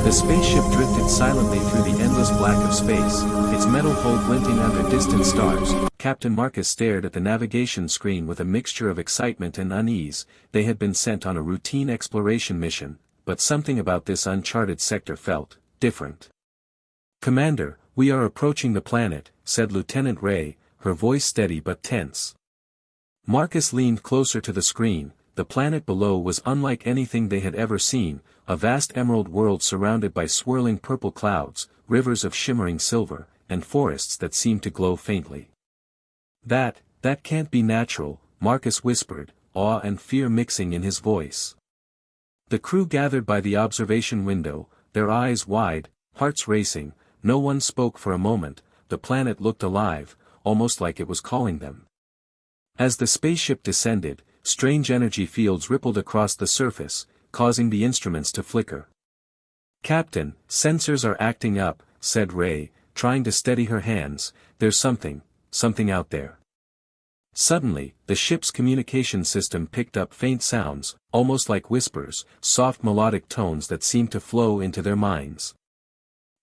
The spaceship drifted silently through the endless black of space, its metal hull glinting under distant stars. Captain Marcus stared at the navigation screen with a mixture of excitement and unease. They had been sent on a routine exploration mission, but something about this uncharted sector felt different. "Commander, we are approaching the planet," said Lieutenant Ray, her voice steady but tense. Marcus leaned closer to the screen. The planet below was unlike anything they had ever seen, a vast emerald world surrounded by swirling purple clouds, rivers of shimmering silver, and forests that seemed to glow faintly. That can't be natural," Marcus whispered, awe and fear mixing in his voice. The crew gathered by the observation window, their eyes wide, hearts racing. No one spoke for a moment. The planet looked alive, almost like it was calling them. As the spaceship descended, strange energy fields rippled across the surface, causing the instruments to flicker. "Captain, sensors are acting up," said Ray, trying to steady her hands. "There's something out there." Suddenly, the ship's communication system picked up faint sounds, almost like whispers, soft melodic tones that seemed to flow into their minds.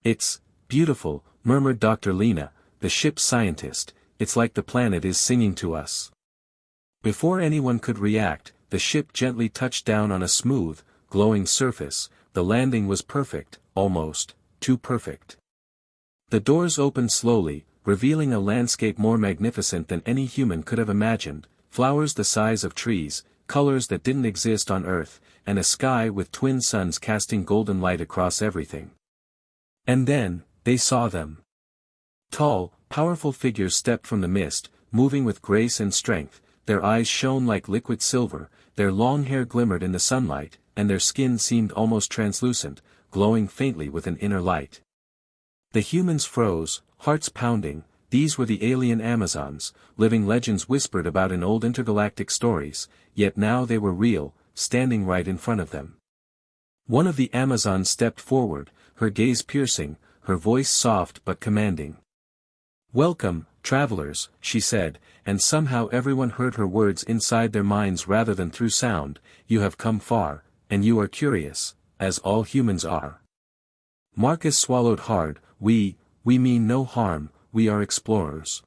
"It's beautiful," murmured Dr. Lena, the ship's scientist. "It's like the planet is singing to us." Before anyone could react, the ship gently touched down on a smooth, glowing surface. The landing was perfect, almost too perfect. The doors opened slowly, revealing a landscape more magnificent than any human could have imagined, flowers the size of trees, colors that didn't exist on Earth, and a sky with twin suns casting golden light across everything. And then, they saw them. Tall, powerful figures stepped from the mist, moving with grace and strength. Their eyes shone like liquid silver, their long hair glimmered in the sunlight, and their skin seemed almost translucent, glowing faintly with an inner light. The humans froze, hearts pounding. These were the alien Amazons, living legends whispered about in old intergalactic stories, yet now they were real, standing right in front of them. One of the Amazons stepped forward, her gaze piercing, her voice soft but commanding. "Welcome, travelers," she said, and somehow everyone heard her words inside their minds rather than through sound. "You have come far, and you are curious, as all humans are." Marcus swallowed hard. We mean no harm, we are explorers."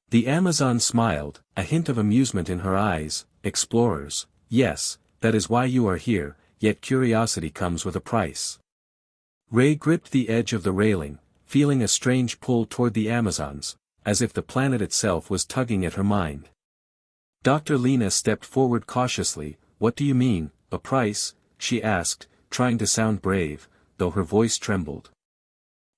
The Amazon smiled, a hint of amusement in her eyes. "Explorers, yes, that is why you are here, yet curiosity comes with a price." Ray gripped the edge of the railing, feeling a strange pull toward the Amazons, as if the planet itself was tugging at her mind. Dr. Lena stepped forward cautiously. "What do you mean, a price?" she asked, trying to sound brave, though her voice trembled.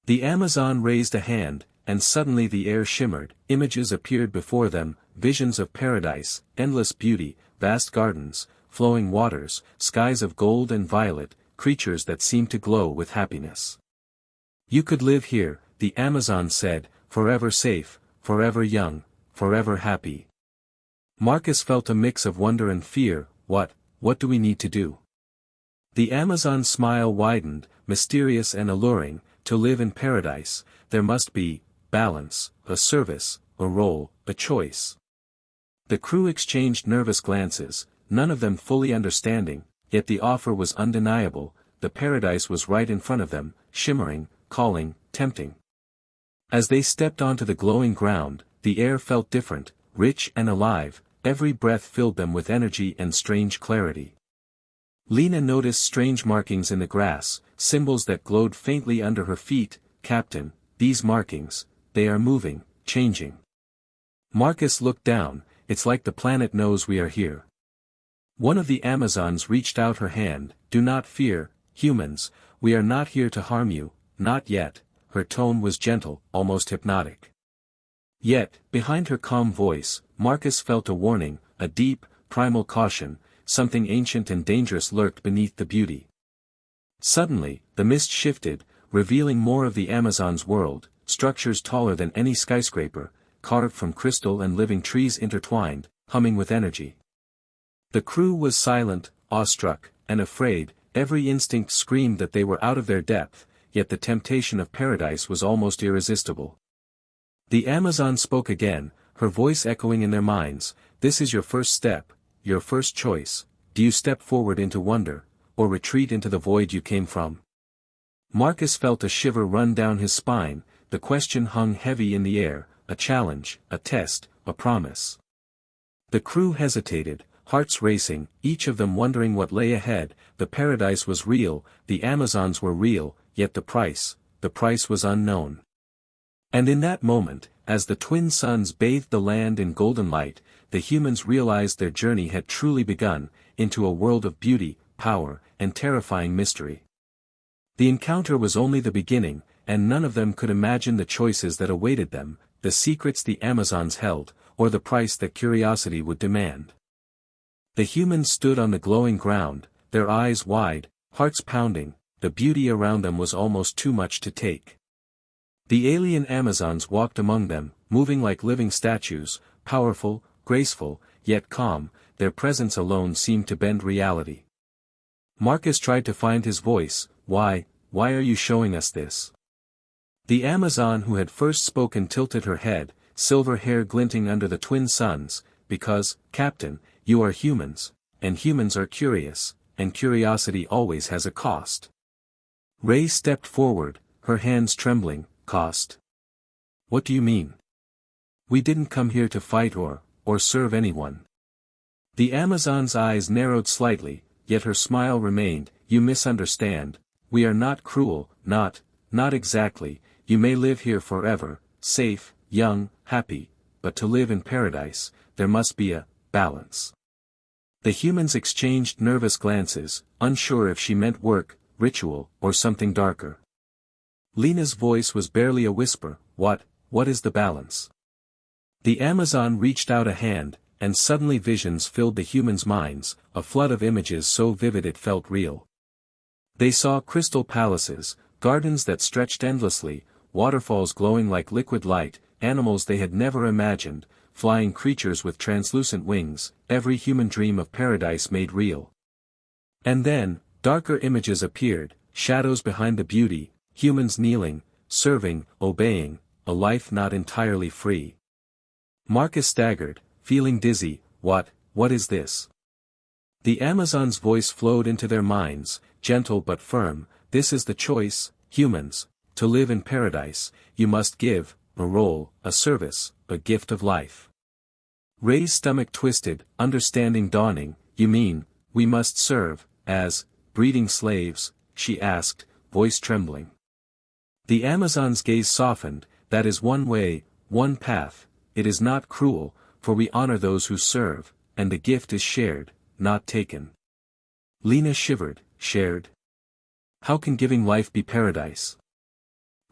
The Amazon raised a hand, and suddenly the air shimmered. Images appeared before them, visions of paradise, endless beauty, vast gardens, flowing waters, skies of gold and violet, creatures that seemed to glow with happiness. "You could live here," the Amazon said, "forever safe, forever young, forever happy." Marcus felt a mix of wonder and fear. What do we need to do?" The Amazon's smile widened, mysterious and alluring. "To live in paradise, there must be balance, a service, a role, a choice." The crew exchanged nervous glances, none of them fully understanding, yet the offer was undeniable. The paradise was right in front of them, shimmering, calling, tempting. As they stepped onto the glowing ground, the air felt different, rich and alive. Every breath filled them with energy and strange clarity. Lena noticed strange markings in the grass, symbols that glowed faintly under her feet. "Captain, these markings, they are moving, changing." Marcus looked down. "It's like the planet knows we are here." One of the Amazons reached out her hand. "Do not fear, humans, we are not here to harm you, not yet." Her tone was gentle, almost hypnotic. Yet, behind her calm voice, Marcus felt a warning, a deep, primal caution. Something ancient and dangerous lurked beneath the beauty. Suddenly, the mist shifted, revealing more of the Amazon's world, structures taller than any skyscraper, carved from crystal and living trees intertwined, humming with energy. The crew was silent, awestruck, and afraid. Every instinct screamed that they were out of their depth, yet the temptation of paradise was almost irresistible. The Amazon spoke again, her voice echoing in their minds. "This is your first step, your first choice. Do you step forward into wonder, or retreat into the void you came from?" Marcus felt a shiver run down his spine. The question hung heavy in the air, a challenge, a test, a promise. The crew hesitated, hearts racing, each of them wondering what lay ahead. The paradise was real, the Amazons were real, yet the price was unknown. And in that moment, as the twin suns bathed the land in golden light, the humans realized their journey had truly begun, into a world of beauty, power, and terrifying mystery. The encounter was only the beginning, and none of them could imagine the choices that awaited them, the secrets the Amazons held, or the price that curiosity would demand. The humans stood on the glowing ground, their eyes wide, hearts pounding. The beauty around them was almost too much to take. The alien Amazons walked among them, moving like living statues, powerful, graceful, yet calm. Their presence alone seemed to bend reality. Marcus tried to find his voice. Why are you showing us this? The Amazon who had first spoken tilted her head, silver hair glinting under the twin suns. Because, Captain, you are humans, and humans are curious, and curiosity always has a cost. Ray stepped forward, her hands trembling. Cost? What do you mean? We didn't come here to fight or serve anyone. The Amazon's eyes narrowed slightly, yet her smile remained. You misunderstand. We are not cruel, not exactly. You may live here forever, safe, young, happy, but to live in paradise, there must be a balance. The humans exchanged nervous glances, unsure if she meant work, ritual, or something darker. Lena's voice was barely a whisper. What is the balance? The Amazon reached out a hand, and suddenly visions filled the humans' minds, a flood of images so vivid it felt real. They saw crystal palaces, gardens that stretched endlessly, waterfalls glowing like liquid light, animals they had never imagined, flying creatures with translucent wings, every human dream of paradise made real. And then, darker images appeared, shadows behind the beauty, humans kneeling, serving, obeying, a life not entirely free. Marcus staggered, feeling dizzy. What is this? The Amazon's voice flowed into their minds, gentle but firm. This is the choice, humans. To live in paradise, you must give, a role, a service, a gift of life. Ray's stomach twisted, understanding dawning. You mean, we must serve, as, breeding slaves? She asked, voice trembling. The Amazon's gaze softened. That is one way, one path. It is not cruel, for we honor those who serve, and the gift is shared, not taken. Lena shivered. Shared? How can giving life be paradise?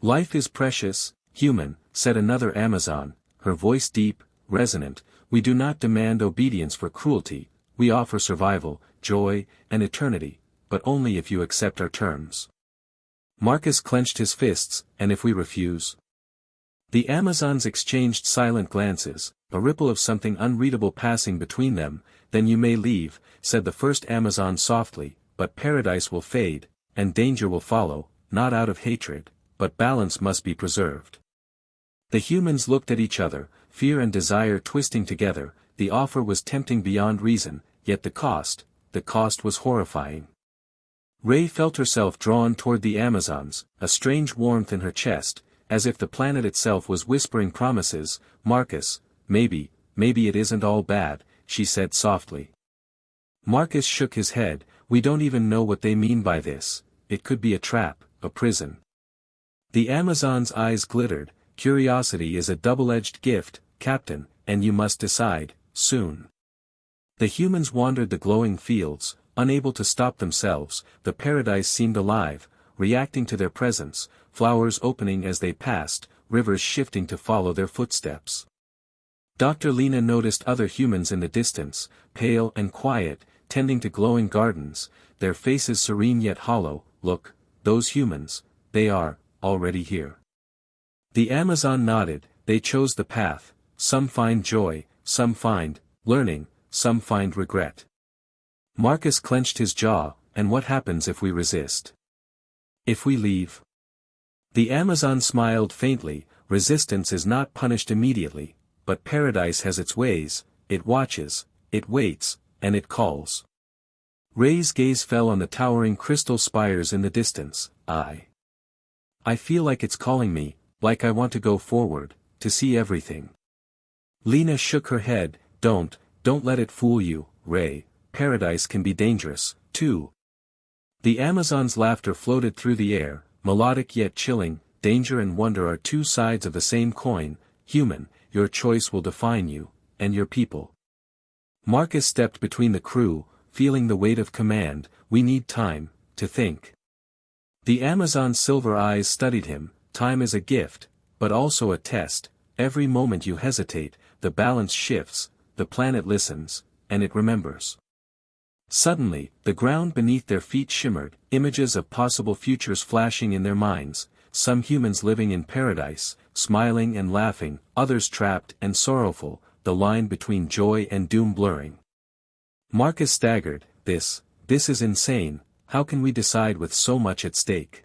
Life is precious, human, said another Amazon, her voice deep, resonant. We do not demand obedience for cruelty, we offer survival, joy, and eternity, but only if you accept our terms. Marcus clenched his fists. And if we refuse? The Amazons exchanged silent glances, a ripple of something unreadable passing between them. Then you may leave, said the first Amazon softly, but paradise will fade, and danger will follow, not out of hatred, but balance must be preserved. The humans looked at each other, fear and desire twisting together. The offer was tempting beyond reason, yet the cost was horrifying. Ray felt herself drawn toward the Amazons, a strange warmth in her chest, as if the planet itself was whispering promises. Marcus, maybe it isn't all bad, she said softly. Marcus shook his head. We don't even know what they mean by this. It could be a trap, a prison. The Amazon's eyes glittered. Curiosity is a double-edged gift, Captain, and you must decide, soon. The humans wandered the glowing fields, unable to stop themselves. The paradise seemed alive, reacting to their presence, flowers opening as they passed, rivers shifting to follow their footsteps. Dr. Lena noticed other humans in the distance, pale and quiet, tending to glowing gardens, their faces serene yet hollow. Look, those humans, they are already here. The Amazon nodded. They chose the path. Some find joy, some find learning, some find regret. Marcus clenched his jaw. And what happens if we resist? If we leave? The Amazon smiled faintly. Resistance is not punished immediately, but paradise has its ways. It watches, it waits, and it calls. Ray's gaze fell on the towering crystal spires in the distance. I feel like it's calling me, like I want to go forward, to see everything. Lena shook her head. Don't let it fool you, Ray. Paradise can be dangerous, too. The Amazon's laughter floated through the air, melodic yet chilling. Danger and wonder are two sides of the same coin. Human, your choice will define you, and your people. Marcus stepped between the crew, feeling the weight of command. We need time, to think. The Amazon's silver eyes studied him. Time is a gift, but also a test. Every moment you hesitate, the balance shifts, the planet listens, and it remembers. Suddenly, the ground beneath their feet shimmered, images of possible futures flashing in their minds, some humans living in paradise, smiling and laughing, others trapped and sorrowful, the line between joy and doom blurring. Marcus staggered. This is insane. How can we decide with so much at stake?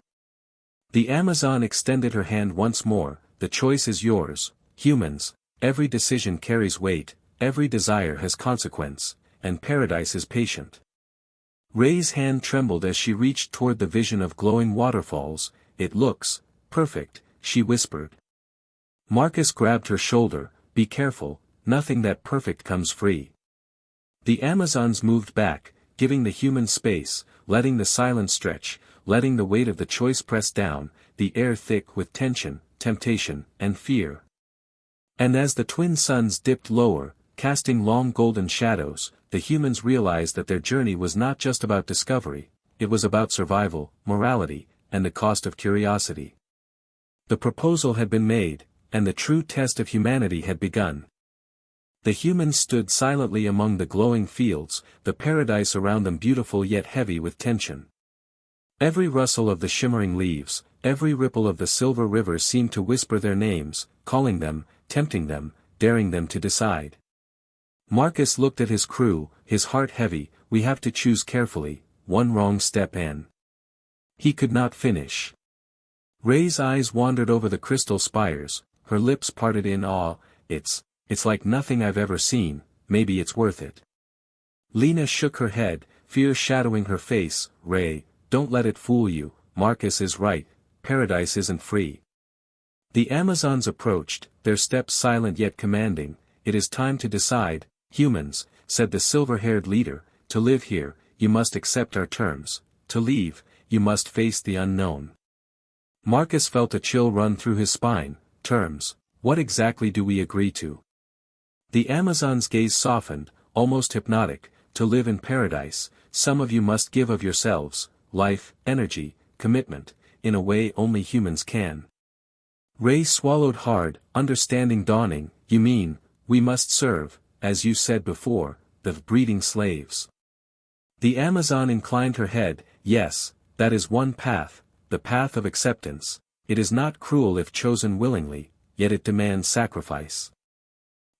The Amazon extended her hand once more. The choice is yours, humans. Every decision carries weight, every desire has consequence, and paradise is patient. Ray's hand trembled as she reached toward the vision of glowing waterfalls. It looks perfect, she whispered. Marcus grabbed her shoulder. Be careful, nothing that perfect comes free. The Amazons moved back, giving the humans space, letting the silence stretch, letting the weight of the choice press down, the air thick with tension, temptation, and fear. And as the twin suns dipped lower, casting long golden shadows, the humans realized that their journey was not just about discovery, it was about survival, morality, and the cost of curiosity. The proposal had been made, and the true test of humanity had begun. The humans stood silently among the glowing fields, the paradise around them beautiful yet heavy with tension. Every rustle of the shimmering leaves, every ripple of the silver river seemed to whisper their names, calling them, tempting them, daring them to decide. Marcus looked at his crew, his heart heavy. We have to choose carefully, one wrong step and he could not finish. Ray's eyes wandered over the crystal spires, her lips parted in awe. It's like nothing I've ever seen. Maybe it's worth it. Lena shook her head, fear shadowing her face. Ray, don't let it fool you. Marcus is right, paradise isn't free. The Amazons approached, their steps silent yet commanding. It is time to decide, humans, said the silver-haired leader. To live here, you must accept our terms. To leave, you must face the unknown. Marcus felt a chill run through his spine. Terms, what exactly do we agree to? The Amazon's gaze softened, almost hypnotic. To live in paradise, some of you must give of yourselves, life, energy, commitment, in a way only humans can. Ray swallowed hard, understanding dawning. You mean, we must serve, as you said before, the breeding slaves. The Amazon inclined her head. Yes, that is one path, the path of acceptance. It is not cruel if chosen willingly, yet it demands sacrifice.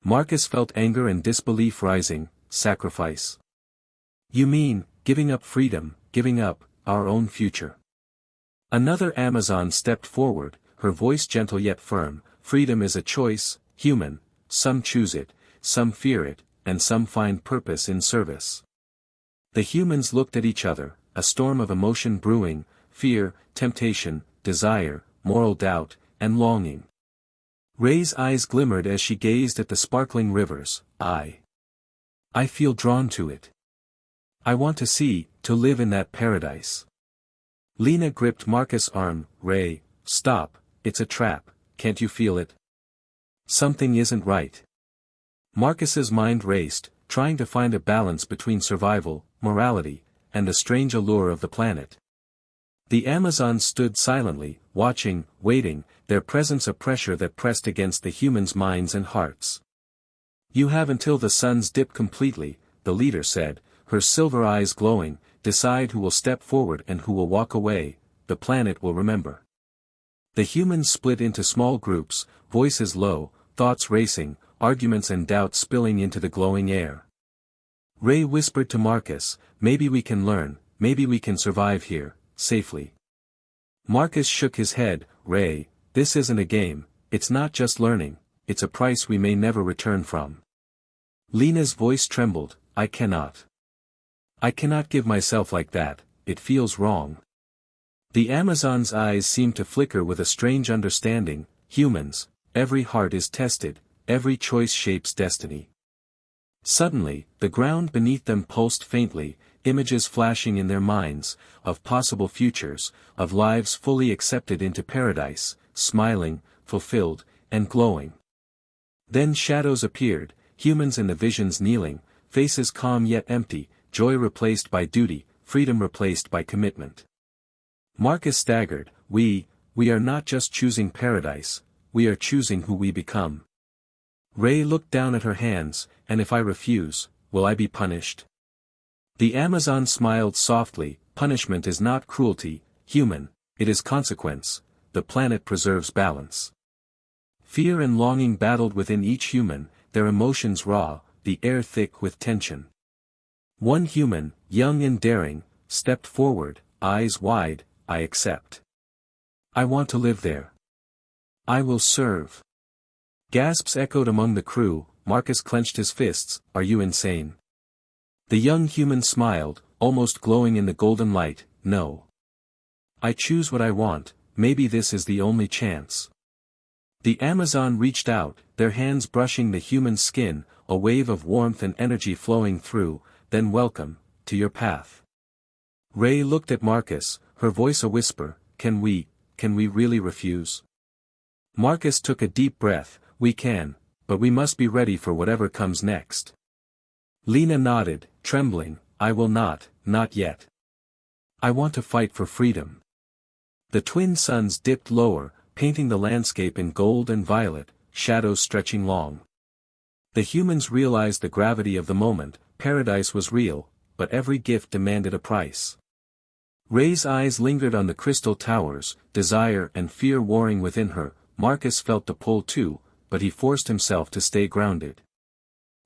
Marcus felt anger and disbelief rising. Sacrifice? You mean, giving up freedom, giving up our own future? Another Amazon stepped forward, her voice gentle yet firm. Freedom is a choice, human. Some choose it, some fear it, and some find purpose in service. The humans looked at each other, a storm of emotion brewing, fear, temptation, desire, moral doubt, and longing. Ray's eyes glimmered as she gazed at the sparkling rivers. I feel drawn to it. I want to see, to live in that paradise. Lena gripped Marcus' arm. Ray, stop, it's a trap, can't you feel it? Something isn't right. Marcus's mind raced, trying to find a balance between survival, morality, and the strange allure of the planet. The Amazons stood silently, watching, waiting, their presence a pressure that pressed against the humans' minds and hearts. You have until the suns dip completely, the leader said, her silver eyes glowing. Decide who will step forward and who will walk away. The planet will remember. The humans split into small groups, voices low, thoughts racing, arguments and doubts spilling into the glowing air. Ray whispered to Marcus, maybe we can learn, maybe we can survive here, safely. Marcus shook his head. Ray, this isn't a game, it's not just learning, it's a price we may never return from. Lena's voice trembled. I cannot give myself like that, it feels wrong. The Amazon's eyes seemed to flicker with a strange understanding. Humans, every heart is tested, every choice shapes destiny. Suddenly, the ground beneath them pulsed faintly, images flashing in their minds, of possible futures, of lives fully accepted into paradise, smiling, fulfilled, and glowing. Then shadows appeared, humans in the visions kneeling, faces calm yet empty, joy replaced by duty, freedom replaced by commitment. Marcus staggered. We are not just choosing paradise, we are choosing who we become. Ray looked down at her hands, and if I refuse, will I be punished? The Amazon smiled softly. Punishment is not cruelty, human, it is consequence. The planet preserves balance. Fear and longing battled within each human, their emotions raw, the air thick with tension. One human, young and daring, stepped forward, eyes wide. I accept. I want to live there. I will serve. Gasps echoed among the crew. Marcus clenched his fists. Are you insane? The young human smiled, almost glowing in the golden light. No. I choose what I want, maybe this is the only chance. The Amazon reached out, their hands brushing the human's skin, a wave of warmth and energy flowing through. Then welcome, to your path. Ray looked at Marcus, her voice a whisper. Can we really refuse? Marcus took a deep breath. We can, but we must be ready for whatever comes next. Lena nodded, trembling. I will not yet. I want to fight for freedom. The twin suns dipped lower, painting the landscape in gold and violet, shadows stretching long. The humans realized the gravity of the moment. Paradise was real, but every gift demanded a price. Ray's eyes lingered on the crystal towers, desire and fear warring within her. Marcus felt the pull too, but he forced himself to stay grounded.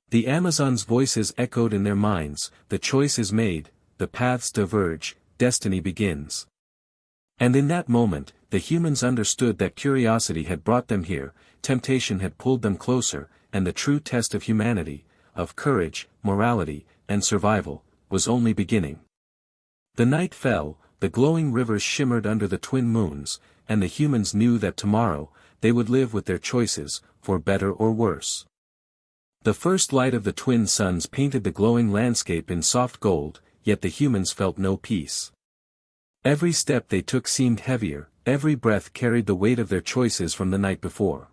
The Amazons' voices echoed in their minds. The choice is made, the paths diverge, destiny begins. And in that moment, the humans understood that curiosity had brought them here, temptation had pulled them closer, and the true test of humanity, of courage, morality, and survival, was only beginning. The night fell, the glowing rivers shimmered under the twin moons, and the humans knew that tomorrow, they would live with their choices, for better or worse. The first light of the twin suns painted the glowing landscape in soft gold, yet the humans felt no peace. Every step they took seemed heavier, every breath carried the weight of their choices from the night before.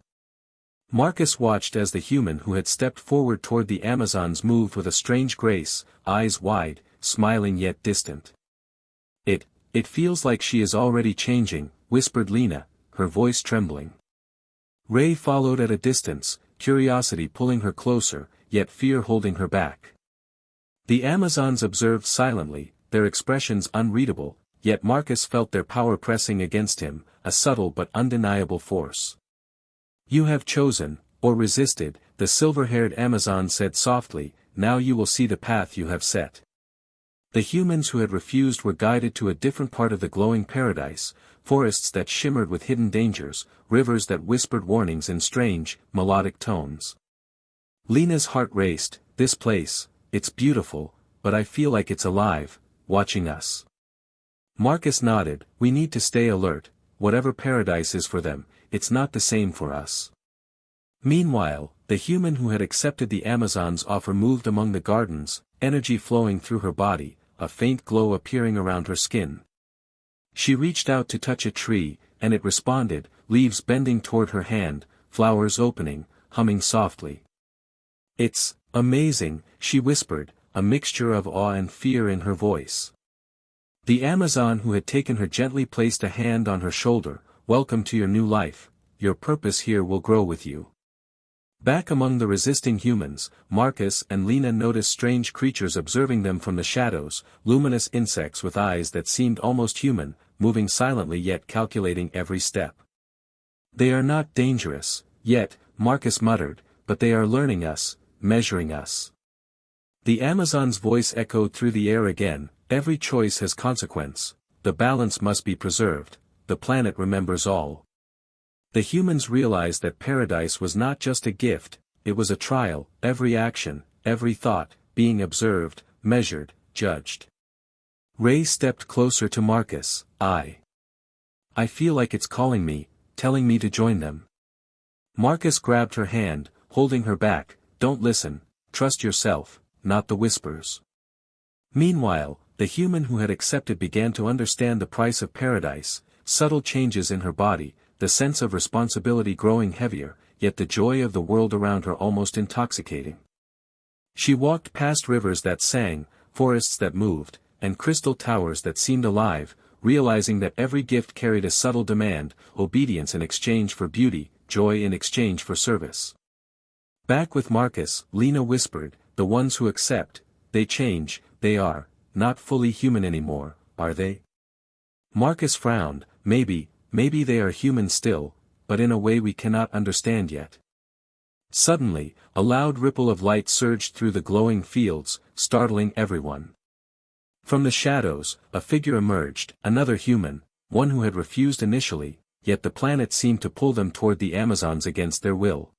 Marcus watched as the human who had stepped forward toward the Amazons moved with a strange grace, eyes wide, smiling yet distant. It feels like she is already changing, whispered Lena, her voice trembling. Ray followed at a distance, curiosity pulling her closer, yet fear holding her back. The Amazons observed silently, their expressions unreadable, yet Marcus felt their power pressing against him, a subtle but undeniable force. You have chosen, or resisted, the silver-haired Amazon said softly. Now you will see the path you have set. The humans who had refused were guided to a different part of the glowing paradise, forests that shimmered with hidden dangers, rivers that whispered warnings in strange, melodic tones. Lena's heart raced. This place, it's beautiful, but I feel like it's alive, watching us. Marcus nodded. We need to stay alert. Whatever paradise is for them, it's not the same for us. Meanwhile, the human who had accepted the Amazon's offer moved among the gardens, energy flowing through her body, a faint glow appearing around her skin. She reached out to touch a tree, and it responded, leaves bending toward her hand, flowers opening, humming softly. It's amazing, she whispered, a mixture of awe and fear in her voice. The Amazon who had taken her gently placed a hand on her shoulder. Welcome to your new life, your purpose here will grow with you. Back among the resisting humans, Marcus and Lena noticed strange creatures observing them from the shadows, luminous insects with eyes that seemed almost human, moving silently yet calculating every step. They are not dangerous, yet, Marcus muttered, but they are learning us, measuring us. The Amazon's voice echoed through the air again. Every choice has consequence, the balance must be preserved, the planet remembers all. The humans realized that paradise was not just a gift, it was a trial, every action, every thought, being observed, measured, judged. Ray stepped closer to Marcus. I feel like it's calling me, telling me to join them. Marcus grabbed her hand, holding her back. Don't listen, trust yourself, not the whispers. Meanwhile, the human who had accepted began to understand the price of paradise, subtle changes in her body, the sense of responsibility growing heavier, yet the joy of the world around her almost intoxicating. She walked past rivers that sang, forests that moved, and crystal towers that seemed alive, realizing that every gift carried a subtle demand, obedience in exchange for beauty, joy in exchange for service. Back with Marcus, Lena whispered, the ones who accept, they change, they are not fully human anymore, are they? Marcus frowned, maybe they are human still, but in a way we cannot understand yet. Suddenly, a loud ripple of light surged through the glowing fields, startling everyone. From the shadows, a figure emerged, another human, one who had refused initially, yet the planet seemed to pull them toward the Amazons against their will.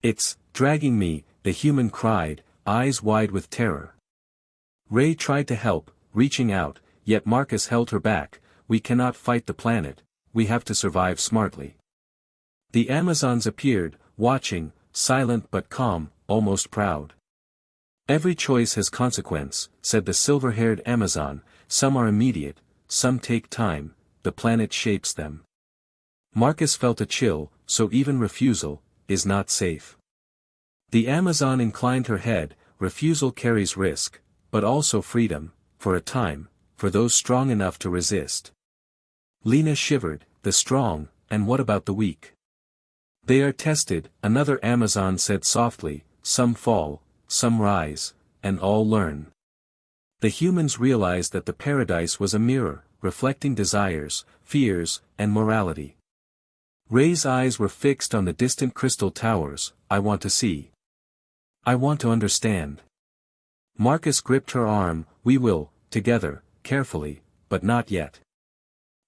It's dragging me, the human cried, eyes wide with terror. Ray tried to help, reaching out, yet Marcus held her back. We cannot fight the planet, we have to survive smartly. The Amazons appeared, watching, silent but calm, almost proud. Every choice has consequence, said the silver-haired Amazon, some are immediate, some take time, the planet shapes them. Marcus felt a chill, so even refusal is not safe. The Amazon inclined her head, refusal carries risk, but also freedom, for a time, for those strong enough to resist. Lena shivered, the strong, and what about the weak? They are tested, another Amazon said softly, some fall, some rise, and all learn. The humans realized that the paradise was a mirror, reflecting desires, fears, and morality. Ray's eyes were fixed on the distant crystal towers. I want to see. I want to understand. Marcus gripped her arm. We will, together, carefully, but not yet.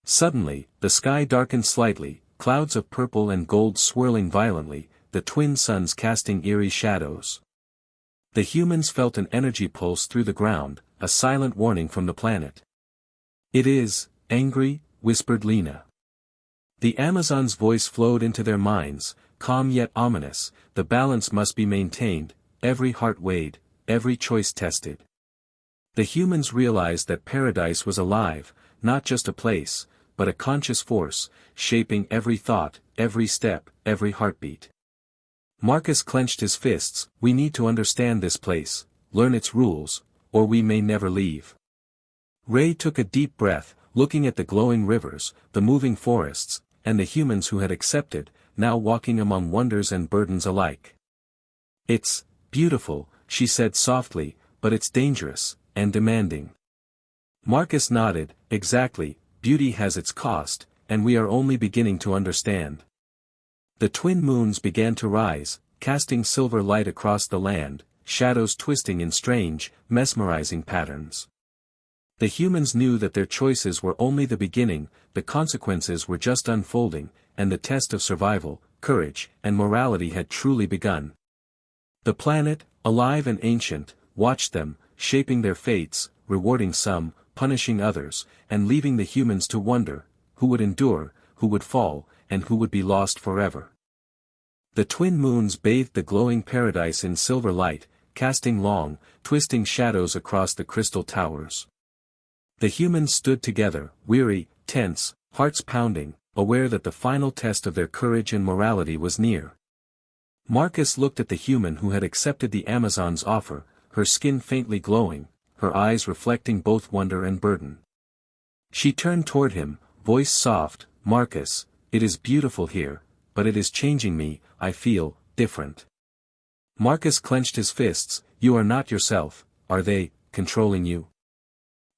Suddenly, the sky darkened slightly, clouds of purple and gold swirling violently, the twin suns casting eerie shadows. The humans felt an energy pulse through the ground, a silent warning from the planet. It is angry, whispered Lena. The Amazon's voice flowed into their minds, calm yet ominous. The balance must be maintained, every heart weighed, every choice tested. The humans realized that paradise was alive, not just a place, but a conscious force, shaping every thought, every step, every heartbeat. Marcus clenched his fists. We need to understand this place, learn its rules, or we may never leave. Ray took a deep breath, looking at the glowing rivers, the moving forests, and the humans who had accepted, now walking among wonders and burdens alike. It's beautiful, she said softly, but it's dangerous, and demanding. Marcus nodded, exactly, beauty has its cost, and we are only beginning to understand. The twin moons began to rise, casting silver light across the land, shadows twisting in strange, mesmerizing patterns. The humans knew that their choices were only the beginning, the consequences were just unfolding, and the test of survival, courage, and morality had truly begun. The planet, alive and ancient, watched them, shaping their fates, rewarding some, punishing others, and leaving the humans to wonder, who would endure, who would fall, and who would be lost forever. The twin moons bathed the glowing paradise in silver light, casting long, twisting shadows across the crystal towers. The humans stood together, weary, tense, hearts pounding, aware that the final test of their courage and morality was near. Marcus looked at the human who had accepted the Amazon's offer, her skin faintly glowing, her eyes reflecting both wonder and burden. She turned toward him, voice soft, Marcus, it is beautiful here, but it is changing me, I feel different. Marcus clenched his fists. You are not yourself, are they, controlling you?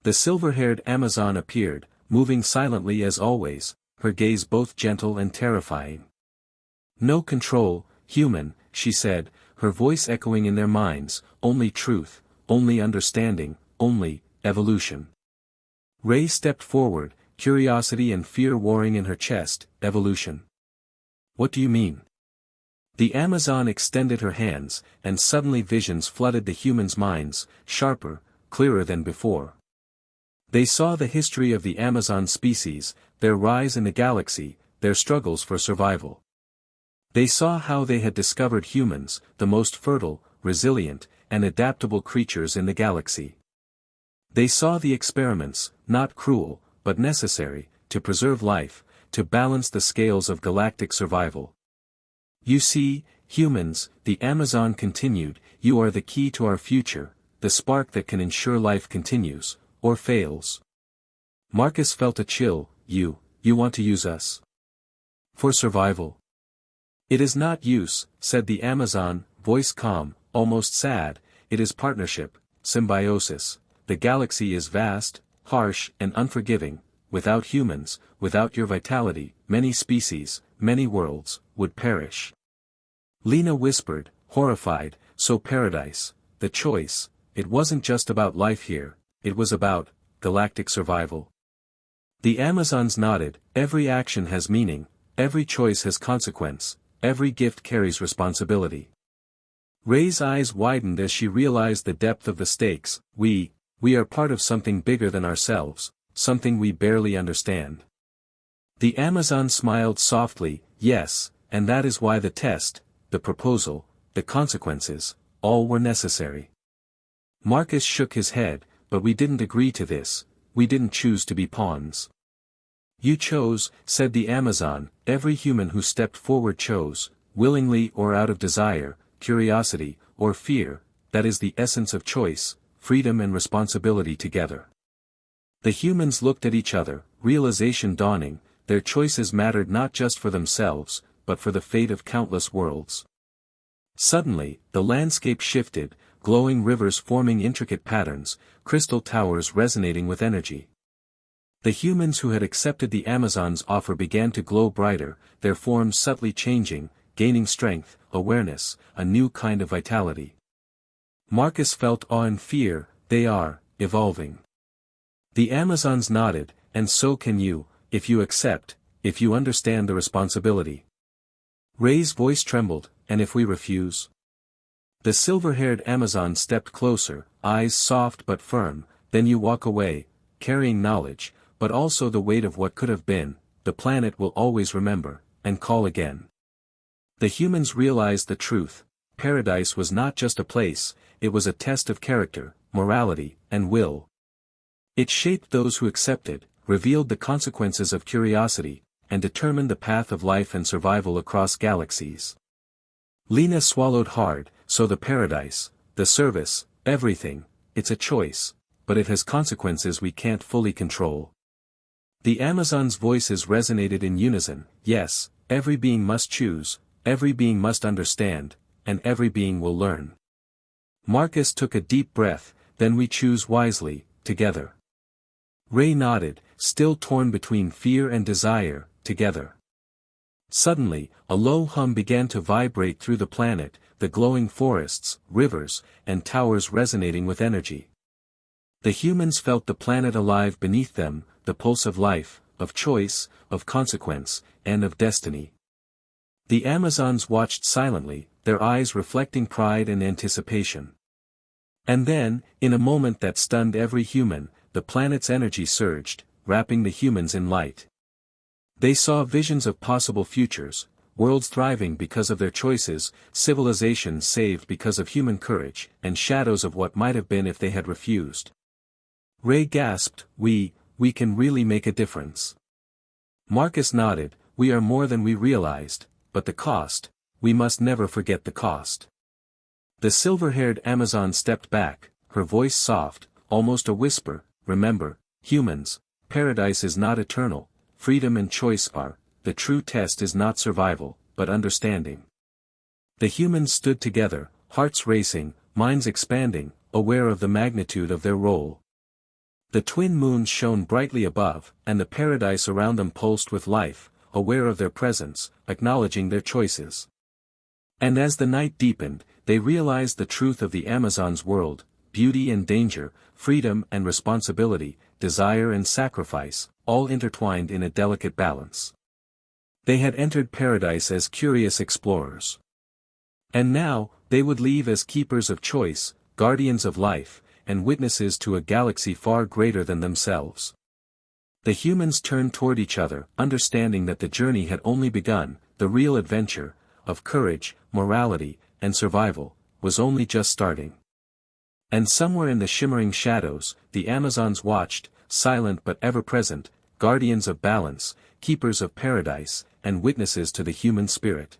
The silver-haired Amazon appeared, moving silently as always, her gaze both gentle and terrifying. No control, human, she said, her voice echoing in their minds, only truth, only understanding, only evolution. Ray stepped forward, curiosity and fear warring in her chest. Evolution. What do you mean? The Amazon extended her hands, and suddenly visions flooded the humans' minds, sharper, clearer than before. They saw the history of the Amazon species, their rise in the galaxy, their struggles for survival. They saw how they had discovered humans, the most fertile, resilient, and adaptable creatures in the galaxy. They saw the experiments, not cruel, but necessary, to preserve life, to balance the scales of galactic survival. You see, humans, the Amazon continued, you are the key to our future, the spark that can ensure life continues, or fails. Marcus felt a chill. You want to use us? For survival? It is not use, said the Amazon, voice calm, almost sad, it is partnership, symbiosis. The galaxy is vast, harsh and unforgiving. Without humans, without your vitality, many species, many worlds, would perish. Lena whispered, horrified, so paradise, the choice, it wasn't just about life here, it was about galactic survival. The Amazons nodded, every action has meaning, every choice has consequence, every gift carries responsibility. Ray's eyes widened as she realized the depth of the stakes. We are part of something bigger than ourselves, something we barely understand. The Amazon smiled softly, yes, and that is why the test, the proposal, the consequences, all were necessary. Marcus shook his head, but we didn't agree to this, we didn't choose to be pawns. You chose, said the Amazon, every human who stepped forward chose, willingly or out of desire, curiosity, or fear, that is the essence of choice, freedom and responsibility together. The humans looked at each other, realization dawning, their choices mattered not just for themselves, but for the fate of countless worlds. Suddenly, the landscape shifted, glowing rivers forming intricate patterns, crystal towers resonating with energy. The humans who had accepted the Amazon's offer began to glow brighter, their forms subtly changing, gaining strength, awareness, a new kind of vitality. Marcus felt awe and fear, they are evolving. The Amazons nodded, and so can you, if you accept, if you understand the responsibility. Ray's voice trembled, and if we refuse? The silver-haired Amazon stepped closer, eyes soft but firm, then you walk away, carrying knowledge, but also the weight of what could have been, the planet will always remember, and call again. The humans realized the truth, paradise was not just a place, it was a test of character, morality, and will. It shaped those who accepted, revealed the consequences of curiosity, and determined the path of life and survival across galaxies. Lena swallowed hard, so the paradise, the service, everything, it's a choice, but it has consequences we can't fully control. The Amazon's voices resonated in unison, yes, every being must choose, every being must understand, and every being will learn. Marcus took a deep breath, then we choose wisely, together. Ray nodded, still torn between fear and desire, together. Suddenly, a low hum began to vibrate through the planet, the glowing forests, rivers, and towers resonating with energy. The humans felt the planet alive beneath them, the pulse of life, of choice, of consequence, and of destiny. The Amazons watched silently, their eyes reflecting pride and anticipation. And then, in a moment that stunned every human, the planet's energy surged, wrapping the humans in light. They saw visions of possible futures, worlds thriving because of their choices, civilizations saved because of human courage, and shadows of what might have been if they had refused. Ray gasped, we can really make a difference. Marcus nodded, we are more than we realized, but the cost, we must never forget the cost. The silver-haired Amazon stepped back, her voice soft, almost a whisper, remember, humans, paradise is not eternal, freedom and choice are, the true test is not survival, but understanding. The humans stood together, hearts racing, minds expanding, aware of the magnitude of their role. The twin moons shone brightly above, and the paradise around them pulsed with life, aware of their presence, acknowledging their choices. And as the night deepened, they realized the truth of the Amazon's world, beauty and danger, freedom and responsibility, desire and sacrifice, all intertwined in a delicate balance. They had entered paradise as curious explorers. And now, they would leave as keepers of choice, guardians of life, and witnesses to a galaxy far greater than themselves. The humans turned toward each other, understanding that the journey had only begun. The real adventure, of courage, morality, and survival, was only just starting. And somewhere in the shimmering shadows, the Amazons watched, silent but ever-present, guardians of balance, keepers of paradise, and witnesses to the human spirit.